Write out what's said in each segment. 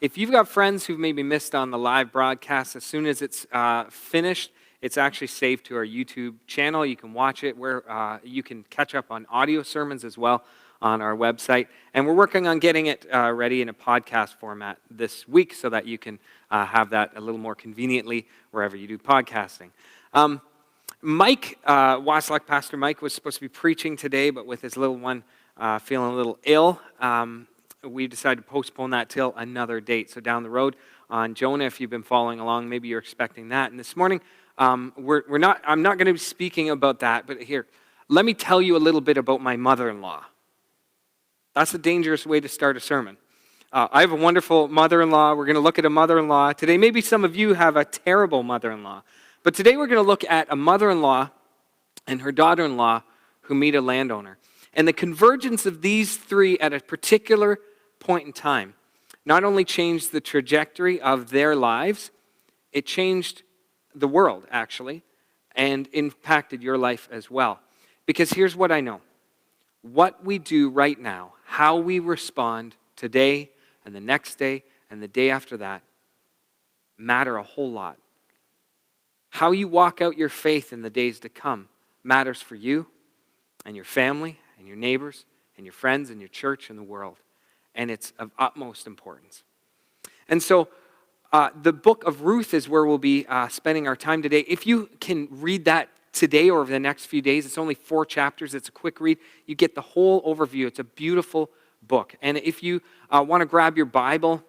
If you've got friends who've maybe missed on the live broadcast, as soon as it's finished, it's actually saved to our YouTube channel. You can watch it where you can catch up on audio sermons as well on our website. And we're working on getting it ready in a podcast format this week so that you can have that a little more conveniently wherever you do podcasting. Mike Waslock, Pastor Mike, was supposed to be preaching today, but with his little one feeling a little ill, we decided to postpone that till another date. So down the road on Jonah, if you've been following along, maybe you're expecting that. And this morning, I'm not going to be speaking about that, but here, let me tell you a little bit about my mother-in-law. That's a dangerous way to start a sermon. I have a wonderful mother-in-law. We're going to look at a mother-in-law today. Maybe some of you have a terrible mother-in-law. But today we're going to look at a mother-in-law and her daughter-in-law who meet a landowner. And the convergence of these three at a particular point in time not only changed the trajectory of their lives, it changed the world, actually, and impacted your life as well. Because here's what I know. What we do right now, how we respond today and the next day and the day after that, matter a whole lot. How you walk out your faith in the days to come matters for you and your family and your neighbors and your friends and your church and the world. And it's of utmost importance. And so the book of Ruth is where we'll be spending our time today. If you can read that today or over the next few days, it's only 4 chapters. It's a quick read. You get the whole overview. It's a beautiful book. And if you want to grab your Bible,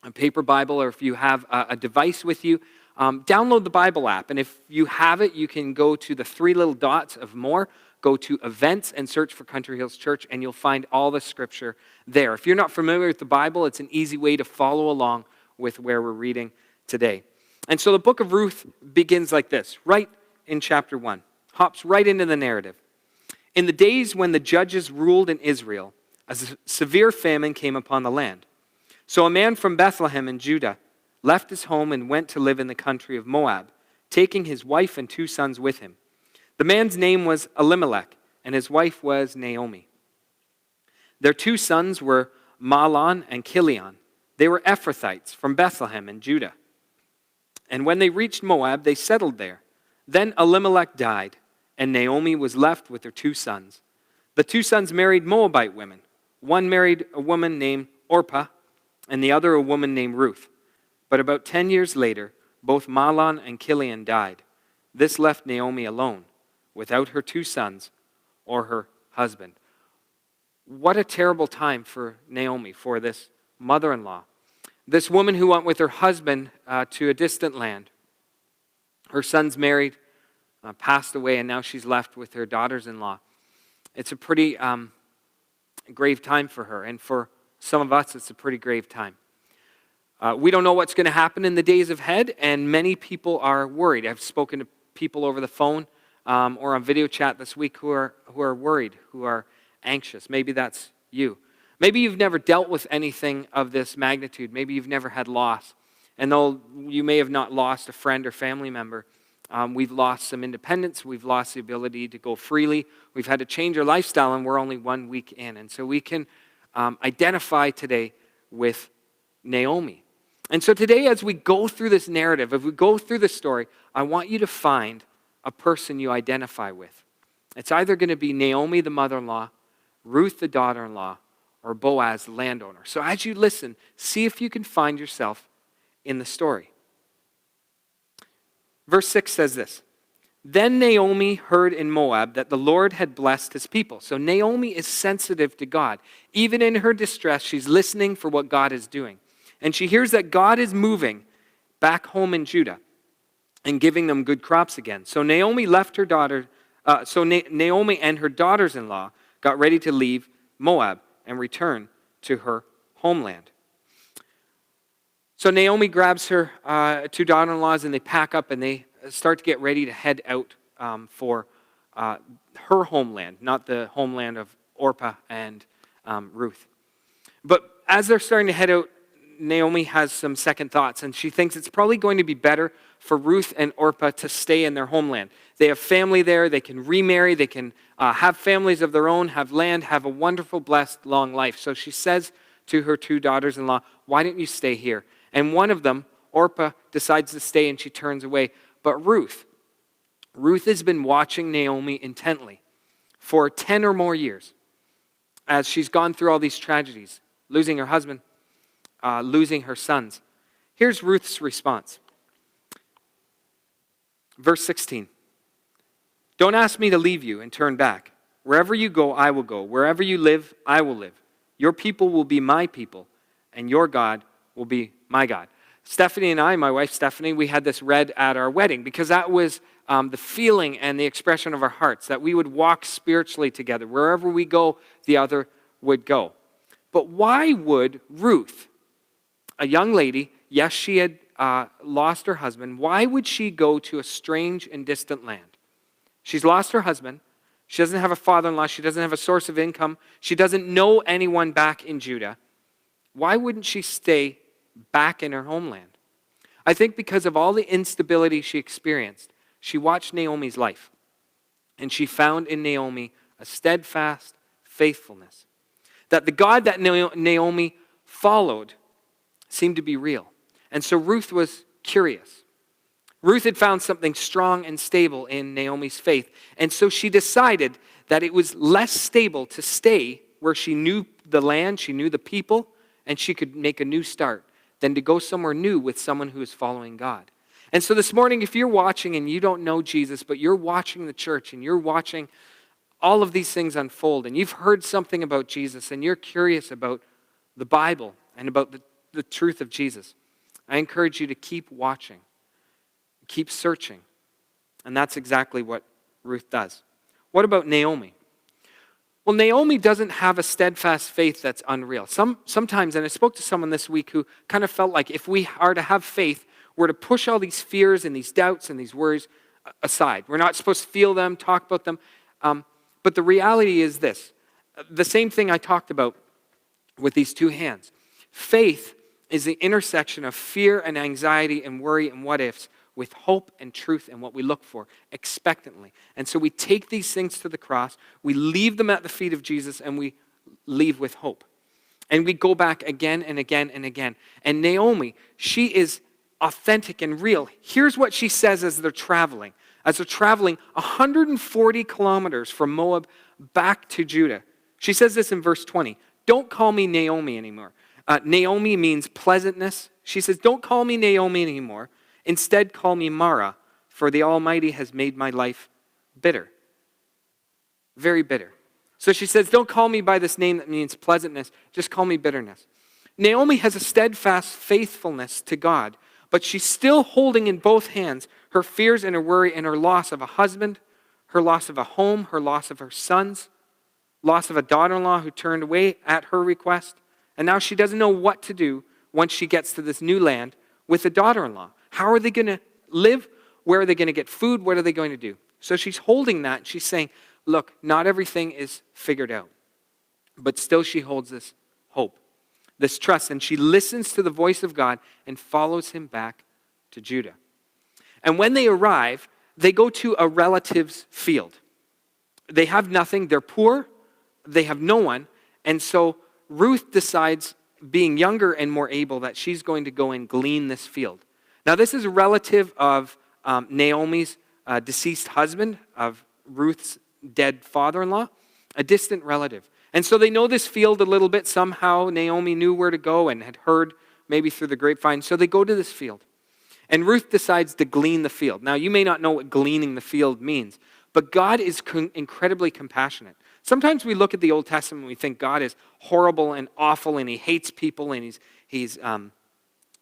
a paper Bible, or if you have a device with you, download the Bible app. And if you have it, you can go to the 3 little dots of more, go to events and search for Country Hills Church, and you'll find all the scripture there. If you're not familiar with the Bible, it's an easy way to follow along with where we're reading today. And so the book of Ruth begins like this, right in chapter 1. Hops right into the narrative. In the days when the judges ruled in Israel, a severe famine came upon the land. So a man from Bethlehem in Judah left his home and went to live in the country of Moab, taking his wife and 2 sons with him. The man's name was Elimelech, and his wife was Naomi. Their 2 sons were Mahlon and Chilion. They were Ephrathites from Bethlehem in Judah. And when they reached Moab, they settled there. Then Elimelech died, and Naomi was left with her 2 sons. The 2 sons married Moabite women. One married a woman named Orpah, and the other a woman named Ruth. But about 10 years later, both Mahlon and Chilion died. This left Naomi alone, without her 2 sons or her husband. What a terrible time for Naomi, for this mother-in-law. This woman who went with her husband to a distant land. Her sons married, passed away, and now she's left with her daughters-in-law. It's a pretty grave time for her, and for some of us, it's a pretty grave time. We don't know what's going to happen in the days ahead, and many people are worried. I've spoken to people over the phone or on video chat this week who are worried, who are anxious. Maybe that's you. Maybe you've never dealt with anything of this magnitude. Maybe you've never had loss. And though you may have not lost a friend or family member, we've lost some independence. We've lost the ability to go freely. We've had to change our lifestyle, and we're only 1 week in. And so we can identify today with Naomi. And so today, as we go through this narrative, if we go through the story, I want you to find a person you identify with. It's either going to be Naomi, the mother-in-law, Ruth, the daughter-in-law, or Boaz, the landowner. So as you listen, see if you can find yourself in the story. Verse 6 says this, Then Naomi heard in Moab that the Lord had blessed his people. So Naomi is sensitive to God. Even in her distress, she's listening for what God is doing. And she hears that God is moving back home in Judah and giving them good crops again. So Naomi left her daughter. Naomi and her daughters-in-law got ready to leave Moab and return to her homeland. So Naomi grabs her 2 daughter-in-laws and they pack up and they start to get ready to head out for her homeland, not the homeland of Orpah and Ruth. But as they're starting to head out, Naomi has some second thoughts, and she thinks it's probably going to be better for Ruth and Orpah to stay in their homeland. They have family there. They can remarry. They can have families of their own, have land, have a wonderful, blessed, long life. So she says to her two daughters-in-law, why don't you stay here? And one of them, Orpah, decides to stay and she turns away. But Ruth has been watching Naomi intently for 10 or more years as she's gone through all these tragedies, losing her husband, losing her sons. Here's Ruth's response. Verse 16. Don't ask me to leave you and turn back. Wherever you go, I will go. Wherever you live, I will live. Your people will be my people, and your God will be my God. Stephanie and I, my wife Stephanie, we had this read at our wedding because that was the feeling and the expression of our hearts, that we would walk spiritually together. Wherever we go, the other would go. But why would Ruth, a young lady, yes, she had lost her husband, why would she go to a strange and distant land? She's lost her husband. She doesn't have a father-in-law. She doesn't have a source of income. She doesn't know anyone back in Judah. Why wouldn't she stay back in her homeland? I think because of all the instability she experienced, she watched Naomi's life, and she found in Naomi a steadfast faithfulness. That the God that Naomi followed seemed to be real. And so Ruth was curious. Ruth had found something strong and stable in Naomi's faith. And so she decided that it was less stable to stay where she knew the land, she knew the people, and she could make a new start than to go somewhere new with someone who is following God. And so this morning, if you're watching and you don't know Jesus, but you're watching the church and you're watching all of these things unfold, and you've heard something about Jesus and you're curious about the Bible and about the truth of Jesus, I encourage you to keep watching. Keep searching. And that's exactly what Ruth does. What about Naomi? Well, Naomi doesn't have a steadfast faith that's unreal. Sometimes, and I spoke to someone this week who kind of felt like if we are to have faith, we're to push all these fears and these doubts and these worries aside. We're not supposed to feel them, talk about them. But the reality is this. The same thing I talked about with these two hands. Faith is the intersection of fear and anxiety and worry and what ifs with hope and truth and what we look for expectantly. And so we take these things to the cross, we leave them at the feet of Jesus, and we leave with hope. And we go back again and again and again. And Naomi, she is authentic and real. Here's what she says as they're traveling. As they're traveling 140 kilometers from Moab back to Judah. She says this in verse 20. Don't call me Naomi anymore. Naomi means pleasantness. She says, don't call me Naomi anymore. Instead, call me Mara, for the Almighty has made my life bitter. Very bitter. So she says, don't call me by this name that means pleasantness. Just call me bitterness. Naomi has a steadfast faithfulness to God, but she's still holding in both hands her fears and her worry and her loss of a husband, her loss of a home, her loss of her sons, loss of a daughter-in-law who turned away at her request. And now she doesn't know what to do once she gets to this new land with a daughter-in-law. How are they going to live? Where are they going to get food? What are they going to do? So she's holding that. And she's saying, look, not everything is figured out. But still she holds this hope, this trust. And she listens to the voice of God and follows him back to Judah. And when they arrive, they go to a relative's field. They have nothing. They're poor. They have no one. And so Ruth decides, being younger and more able, that she's going to go and glean this field. Now, this is a relative of Naomi's deceased husband, of Ruth's dead father-in-law, a distant relative. And so they know this field a little bit. Somehow Naomi knew where to go and had heard maybe through the grapevine. So they go to this field. And Ruth decides to glean the field. Now, you may not know what gleaning the field means, but God is incredibly compassionate. Sometimes we look at the Old Testament and we think God is horrible and awful and he hates people and he's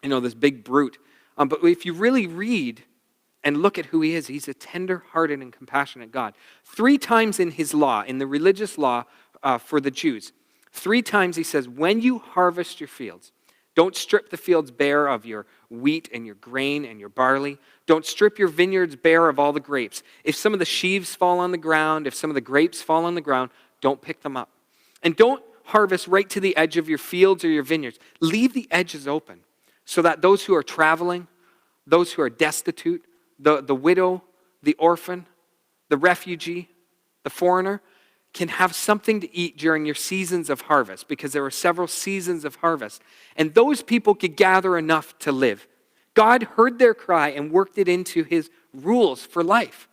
this big brute. But if you really read and look at who he is, he's a tender-hearted and compassionate God. 3 times in his law, in the religious law for the Jews, 3 times he says, when you harvest your fields, don't strip the fields bare of your wheat and your grain and your barley. Don't strip your vineyards bare of all the grapes. If some of the sheaves fall on the ground, if some of the grapes fall on the ground, don't pick them up. And don't harvest right to the edge of your fields or your vineyards. Leave the edges open so that those who are traveling, those who are destitute, the widow, the orphan, the refugee, the foreigner, can have something to eat during your seasons of harvest, because there were several seasons of harvest. And those people could gather enough to live. God heard their cry and worked it into his rules for life.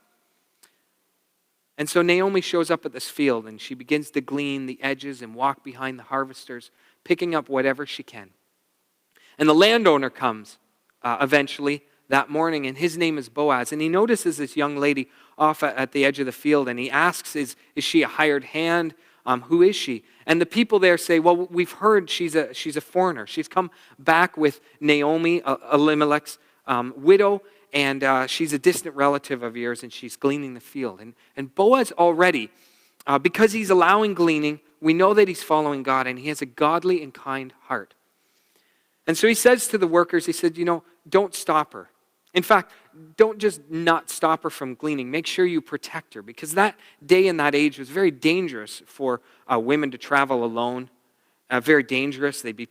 And so Naomi shows up at this field and she begins to glean the edges and walk behind the harvesters, picking up whatever she can. And the landowner comes eventually that morning, and his name is Boaz. And he notices this young lady off at the edge of the field, and he asks, is she a hired hand? Who is she? And the people there say, well, we've heard she's a foreigner. She's come back with Naomi, Elimelech's widow, and she's a distant relative of yours, and she's gleaning the field. And Boaz already, because he's allowing gleaning, we know that he's following God, and he has a godly and kind heart. And so he says to the workers, he said, don't stop her. In fact, don't just not stop her from gleaning. Make sure you protect her, because that day and that age was very dangerous for women to travel alone. Very dangerous. They'd be,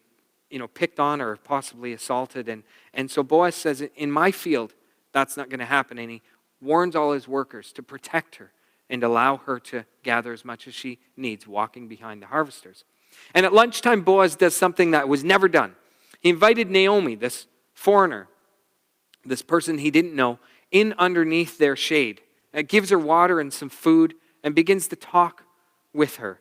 picked on or possibly assaulted. And so Boaz says, in my field, that's not going to happen. And he warns all his workers to protect her and allow her to gather as much as she needs, walking behind the harvesters. And at lunchtime, Boaz does something that was never done. He invited Naomi, this foreigner, this person he didn't know, in underneath their shade. It gives her water and some food and begins to talk with her.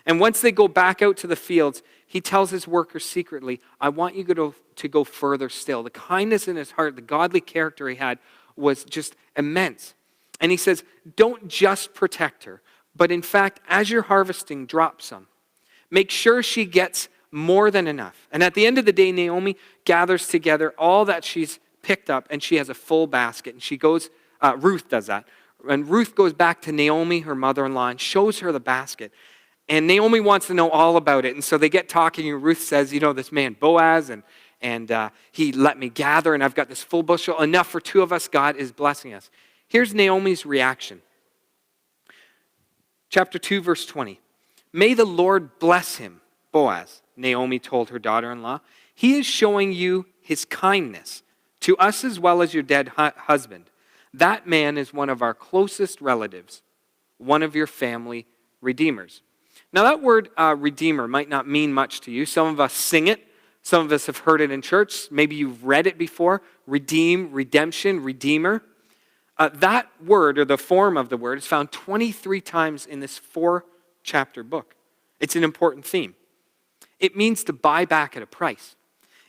And once they go back out to the fields, he tells his workers secretly, I want you to go further still. The kindness in his heart, the godly character he had was just immense. And he says, don't just protect her, but in fact, as you're harvesting, drop some. Make sure she gets more than enough. And at the end of the day, Naomi gathers together all that she's picked up, and she has a full basket. And she goes, Ruth does that. And Ruth goes back to Naomi, her mother-in-law, and shows her the basket. And Naomi wants to know all about it. And so they get talking, and Ruth says, this man Boaz, and he let me gather, and I've got this full bushel, enough for two of us. God is blessing us. Here's Naomi's reaction. Chapter 2, verse 20. May the Lord bless him, Boaz, Naomi told her daughter-in-law. He is showing you his kindness to us as well as your dead husband. That man is one of our closest relatives, one of your family redeemers. Now that word redeemer might not mean much to you. Some of us sing it. Some of us have heard it in church. Maybe you've read it before. Redeem, redemption, redeemer. That word, or the form of the word, is found 23 times in this 4-chapter book. It's an important theme. It means to buy back at a price.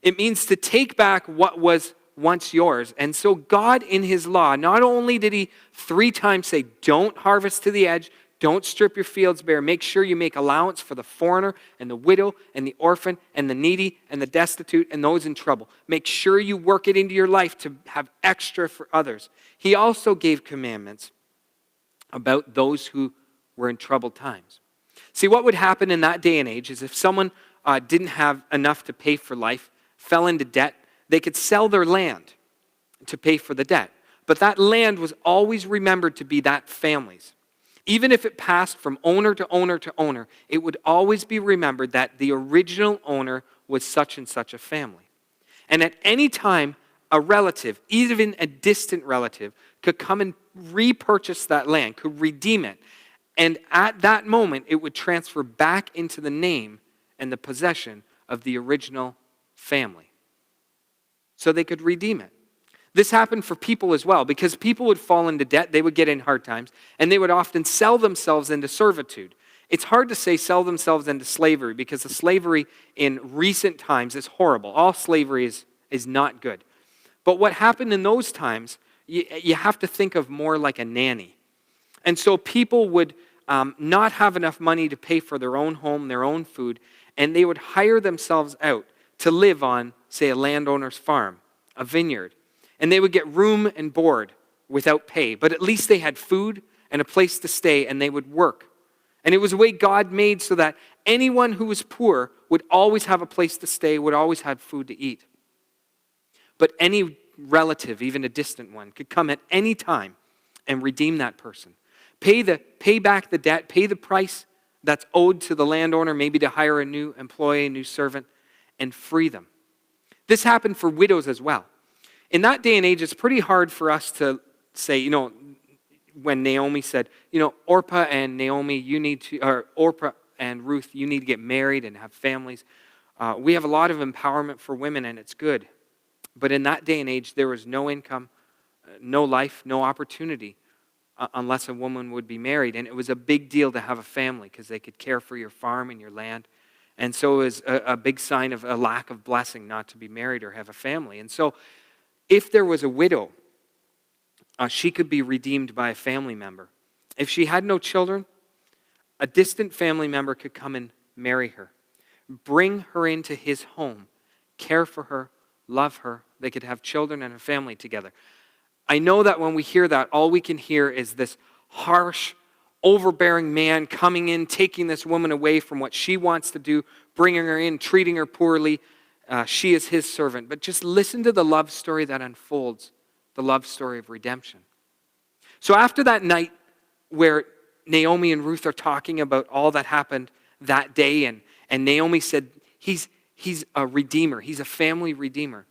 It means to take back what was once yours. And so God, in his law, not only did he 3 times say, don't harvest to the edge, don't strip your fields bare, make sure you make allowance for the foreigner and the widow and the orphan and the needy and the destitute and those in trouble. Make sure you work it into your life to have extra for others. He also gave commandments about those who were in troubled times. See, what would happen in that day and age is if someone didn't have enough to pay for life, fell into debt, they could sell their land to pay for the debt. But that land was always remembered to be that family's. Even if it passed from owner to owner to owner, it would always be remembered that the original owner was such and such a family. And at any time, a relative, even a distant relative, could come and repurchase that land, could redeem it. And at that moment, it would transfer back into the name and the possession of the original family. So they could redeem it. This happened for people as well, because people would fall into debt, they would get in hard times, and they would often sell themselves into servitude. It's hard to say sell themselves into slavery, because the slavery in recent times is horrible. All slavery is not good. But what happened in those times, you have to think of more like a nanny. And so people would not have enough money to pay for their own home, their own food, and they would hire themselves out to live on, say, a landowner's farm, a vineyard. And they would get room and board without pay, but at least they had food and a place to stay, and they would work. And it was a way God made so that anyone who was poor would always have a place to stay, would always have food to eat. But any relative, even a distant one, could come at any time and redeem that person. Pay back the debt, pay the price that's owed to the landowner, maybe to hire a new employee, a new servant, and free them. This happened for widows as well. In that day and age, it's pretty hard for us to say, when Naomi said, Orpah and Naomi, Orpah and Ruth, you need to get married and have families. We have a lot of empowerment for women, and it's good. But in that day and age, there was no income, no life, no opportunity unless a woman would be married. And it was a big deal to have a family because they could care for your farm and your land. And so it was a big sign of a lack of blessing not to be married or have a family. And so if there was a widow, she could be redeemed by a family member. If she had no children, a distant family member could come and marry her, bring her into his home, care for her, love her. They could have children and a family together. I know that when we hear that, all we can hear is this harsh, overbearing man coming in, taking this woman away from what she wants to do, bringing her in, treating her poorly. She is his servant. But just listen to the love story that unfolds, the love story of redemption. So after that night where Naomi and Ruth are talking about all that happened that day, and Naomi said, he's a redeemer. He's a family redeemer.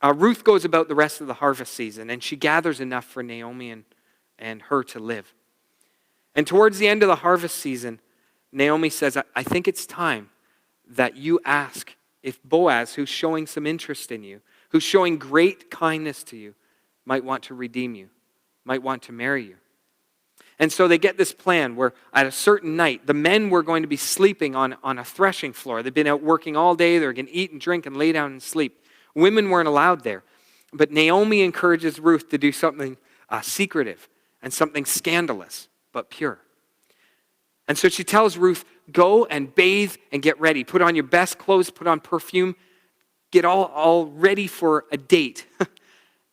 Ruth goes about the rest of the harvest season, and she gathers enough for Naomi and her to live. And towards the end of the harvest season, Naomi says, I think it's time that you ask if Boaz, who's showing some interest in you, who's showing great kindness to you, might want to redeem you, might want to marry you. And so they get this plan where at a certain night, the men were going to be sleeping on a threshing floor. They've been out working all day. They're going to eat and drink and lay down and sleep. Women weren't allowed there. But Naomi encourages Ruth to do something secretive and something scandalous, but pure. And so she tells Ruth, go and bathe and get ready. Put on your best clothes, put on perfume, get all ready for a date.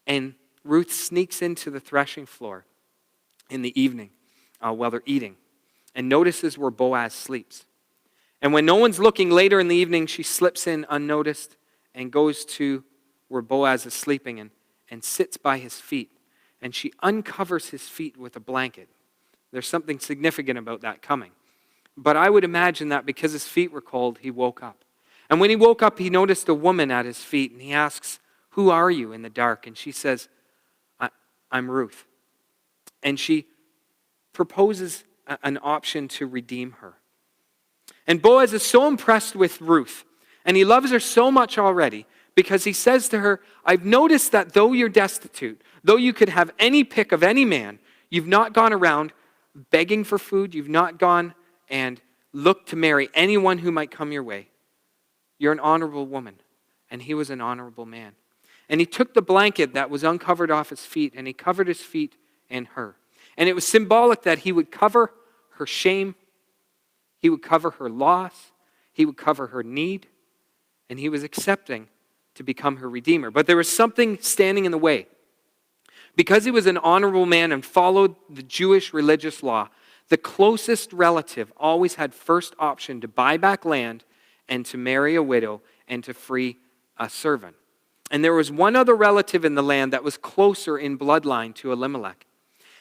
And Ruth sneaks into the threshing floor in the evening while they're eating and notices where Boaz sleeps. And when no one's looking later in the evening, she slips in unnoticed and goes to where Boaz is sleeping and sits by his feet. And she uncovers his feet with a blanket. There's something significant about that coming. But I would imagine that because his feet were cold, he woke up. And when he woke up, he noticed a woman at his feet, and he asks, who are you in the dark? And she says, I'm Ruth. And she proposes an option to redeem her. And Boaz is so impressed with Ruth, and he loves her so much already, because he says to her, I've noticed that though you're destitute, though you could have any pick of any man, you've not gone around begging for food, you've not gone and looked to marry anyone who might come your way. You're an honorable woman. And he was an honorable man. And he took the blanket that was uncovered off his feet, and he covered his feet and her. And it was symbolic that he would cover her shame, he would cover her loss, he would cover her need, and he was accepting to become her redeemer. But there was something standing in the way. Because he was an honorable man and followed the Jewish religious law, the closest relative always had first option to buy back land and to marry a widow and to free a servant. And there was one other relative in the land that was closer in bloodline to Elimelech.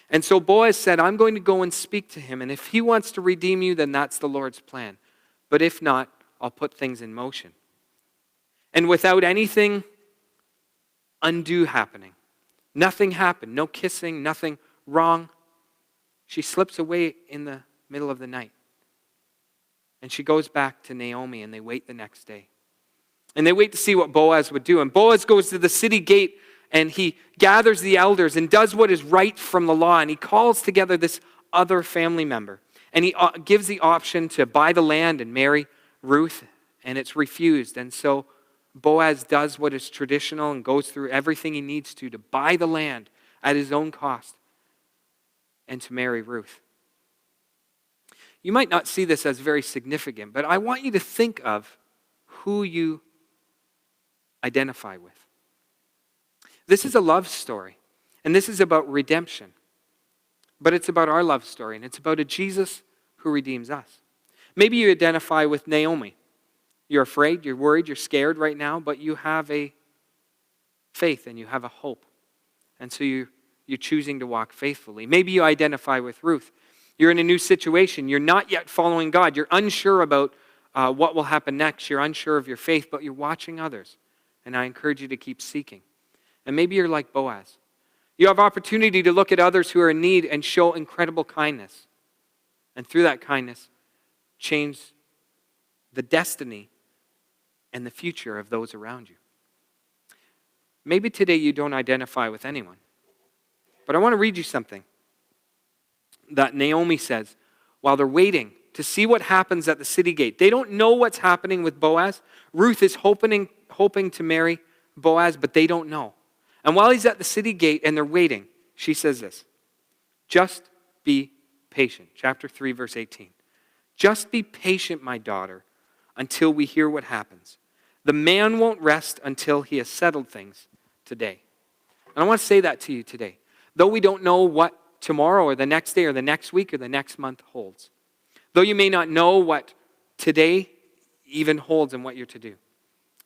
And so Boaz said, I'm going to go and speak to him, and if he wants to redeem you, then that's the Lord's plan. But if not, I'll put things in motion. And without anything undue happening, nothing happened, no kissing, nothing wrong, she slips away in the middle of the night. And she goes back to Naomi, and they wait the next day. And they wait to see what Boaz would do. And Boaz goes to the city gate, and he gathers the elders and does what is right from the law. And he calls together this other family member. And he gives the option to buy the land and marry Ruth, and it's refused. And so Boaz does what is traditional and goes through everything he needs to buy the land at his own cost and to marry Ruth. You might not see this as very significant, but I want you to think of who you identify with. This is a love story, and this is about redemption. But it's about our love story, and it's about a Jesus who redeems us. Maybe you identify with Naomi. You're afraid, you're worried, you're scared right now, but you have a faith and you have a hope. And so you're choosing to walk faithfully. Maybe you identify with Ruth. You're in a new situation. You're not yet following God. You're unsure about what will happen next. You're unsure of your faith, but you're watching others. And I encourage you to keep seeking. And maybe you're like Boaz. You have opportunity to look at others who are in need and show incredible kindness. And through that kindness, change the destiny and the future of those around you. Maybe today you don't identify with anyone. But I want to read you something that Naomi says while they're waiting to see what happens at the city gate. They don't know what's happening with Boaz. Ruth is hoping to marry Boaz, but they don't know. And while he's at the city gate and they're waiting, she says this, just be patient. Chapter 3, verse 18. Just be patient, my daughter, until we hear what happens. The man won't rest until he has settled things today. And I want to say that to you today. Though we don't know what tomorrow or the next day or the next week or the next month holds. Though you may not know what today even holds and what you're to do.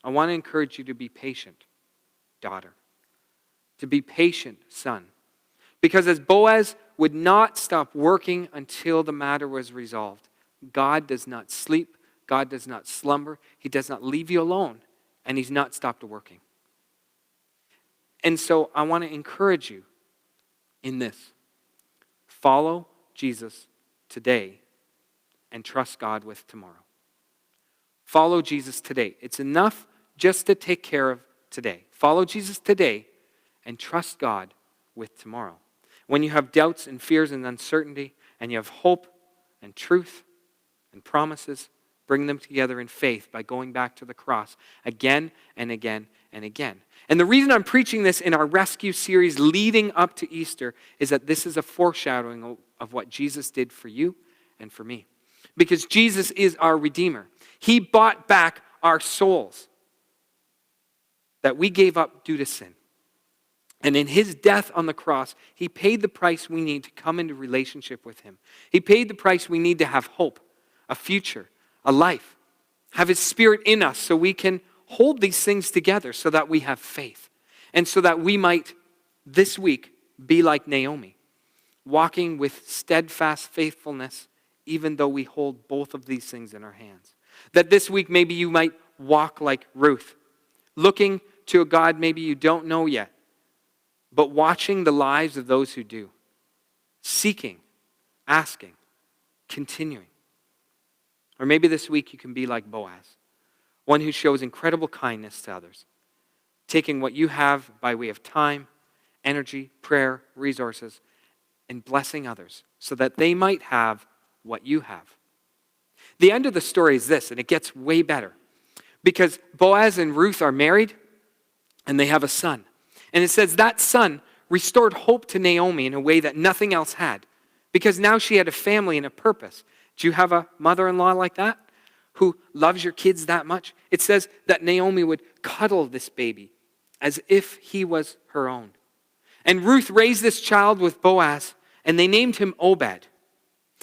I want to encourage you to be patient, daughter. To be patient, son. Because as Boaz would not stop working until the matter was resolved, God does not sleep, God does not slumber, He does not leave you alone, and He's not stopped working. And so I want to encourage you in this. Follow Jesus today and trust God with tomorrow. Follow Jesus today. It's enough just to take care of today. Follow Jesus today and trust God with tomorrow. When you have doubts and fears and uncertainty, and you have hope and truth and promises, bring them together in faith by going back to the cross again and again and again. And the reason I'm preaching this in our rescue series leading up to Easter is that this is a foreshadowing of what Jesus did for you and for me. Because Jesus is our Redeemer. He bought back our souls that we gave up due to sin. And in His death on the cross, He paid the price we need to come into relationship with Him. He paid the price we need to have hope, a future, a life, have His Spirit in us so we can hold these things together so that we have faith. And so that we might, this week, be like Naomi, walking with steadfast faithfulness even though we hold both of these things in our hands. That this week maybe you might walk like Ruth, looking to a God maybe you don't know yet, but watching the lives of those who do, seeking, asking, continuing. Or maybe this week you can be like Boaz, one who shows incredible kindness to others, taking what you have by way of time, energy, prayer, resources, and blessing others so that they might have what you have. The end of the story is this, and it gets way better. Because Boaz and Ruth are married, and they have a son. And it says that son restored hope to Naomi in a way that nothing else had. Because now she had a family and a purpose. Do you have a mother-in-law like that? Who loves your kids that much? It says that Naomi would cuddle this baby as if he was her own. And Ruth raised this child with Boaz, and they named him Obed.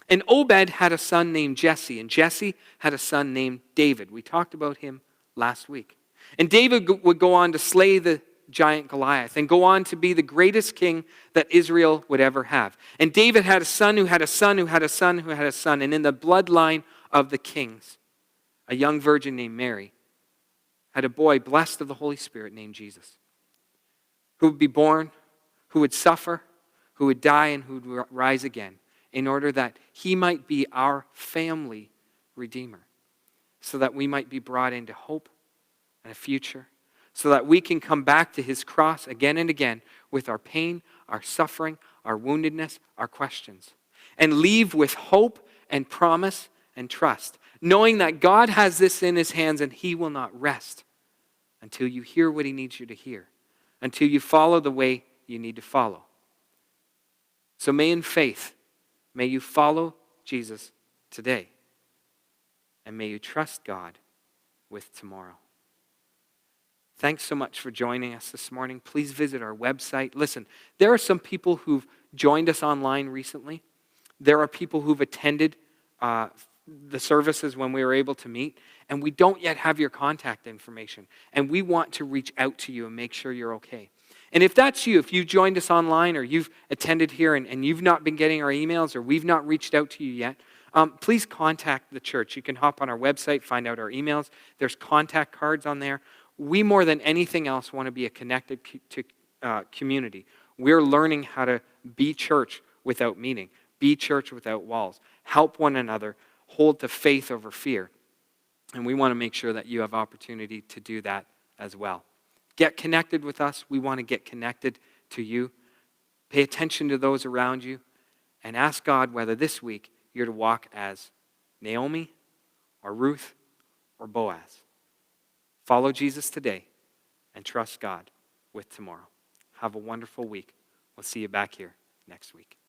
And Obed had a son named Jesse, and Jesse had a son named David. We talked about him last week. And David would go on to slay the giant Goliath and go on to be the greatest king that Israel would ever have. And David had a son who had a son who had a son who had a son. And in the bloodline of the kings, a young virgin named Mary had a boy blessed of the Holy Spirit named Jesus, who would be born, who would suffer, who would die, and who would rise again, in order that He might be our family Redeemer, so that we might be brought into hope and a future, so that we can come back to His cross again and again with our pain, our suffering, our woundedness, our questions, and leave with hope and promise and trust, knowing that God has this in His hands and He will not rest until you hear what He needs you to hear, until you follow the way you need to follow. So may in faith, may you follow Jesus today, and may you trust God with tomorrow. Thanks so much for joining us this morning. Please visit our website. Listen, there are some people who've joined us online recently. There are people who've attended the services when we were able to meet, and we don't yet have your contact information. And we want to reach out to you and make sure you're okay. And if that's you, if you've joined us online or you've attended here and you've not been getting our emails or we've not reached out to you yet, please contact the church. You can hop on our website, find out our emails. There's contact cards on there. We, more than anything else, want to be a connected community We're learning how to be church without meaning, be church without walls, help one another, hold to faith over fear. And we want to make sure that you have opportunity to do that as well. Get connected with us. We want to get connected to you. Pay attention to those around you and ask God whether this week you're to walk as Naomi or Ruth or Boaz. Follow Jesus today and trust God with tomorrow. Have a wonderful week. We'll see you back here next week.